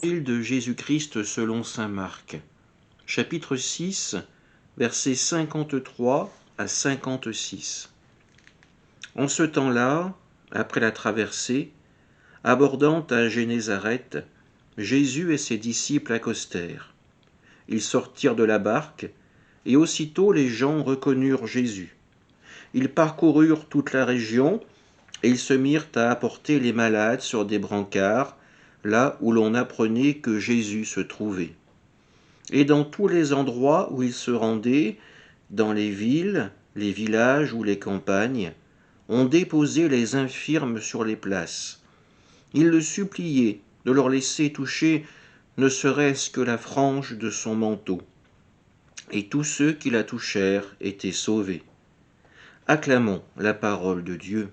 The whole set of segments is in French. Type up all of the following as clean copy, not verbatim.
Évangile de Jésus-Christ selon saint Marc, chapitre 6, versets 53 à 56. En ce temps-là, après la traversée, abordant à Génézareth, Jésus et ses disciples accostèrent. Ils sortirent de la barque, et aussitôt les gens reconnurent Jésus. Ils parcoururent toute la région, et ils se mirent à apporter les malades sur des brancards, là où l'on apprenait que Jésus se trouvait. Et dans tous les endroits où ils se rendaient, dans les villes, les villages ou les campagnes, on déposait les infirmes sur les places. Ils le suppliaient de leur laisser toucher ne serait-ce que la frange de son manteau. Et tous ceux qui la touchèrent étaient sauvés. Acclamons la parole de Dieu.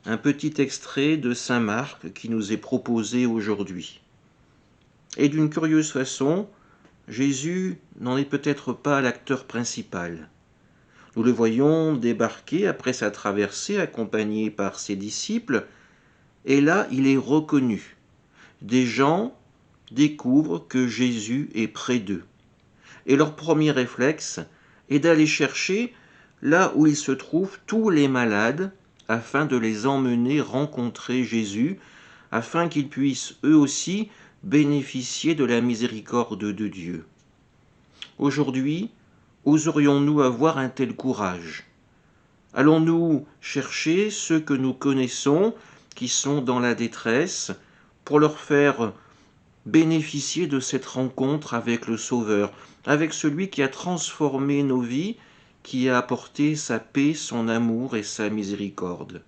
Un petit extrait de saint Marc qui nous est proposé aujourd'hui. Et d'une curieuse façon, Jésus n'en est peut-être pas l'acteur principal. Nous le voyons débarquer après sa traversée accompagné par ses disciples, et là il est reconnu. Des gens découvrent que Jésus est près d'eux. Et leur premier réflexe est d'aller chercher là où il se trouvent tous les malades afin de les emmener rencontrer Jésus, afin qu'ils puissent eux aussi bénéficier de la miséricorde de Dieu. Aujourd'hui, oserions-nous avoir un tel courage? Allons-nous chercher ceux que nous connaissons, qui sont dans la détresse, pour leur faire bénéficier de cette rencontre avec le Sauveur, avec celui qui a transformé nos vies, qui a apporté sa paix, son amour et sa miséricorde.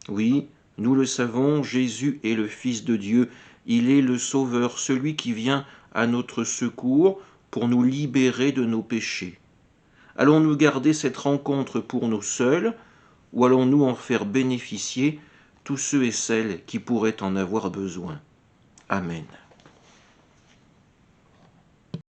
Oui, nous le savons, Jésus est le Fils de Dieu, il est le Sauveur, celui qui vient à notre secours pour nous libérer de nos péchés. Allons-nous garder cette rencontre pour nous seuls, ou allons-nous en faire bénéficier tous ceux et celles qui pourraient en avoir besoin? Amen.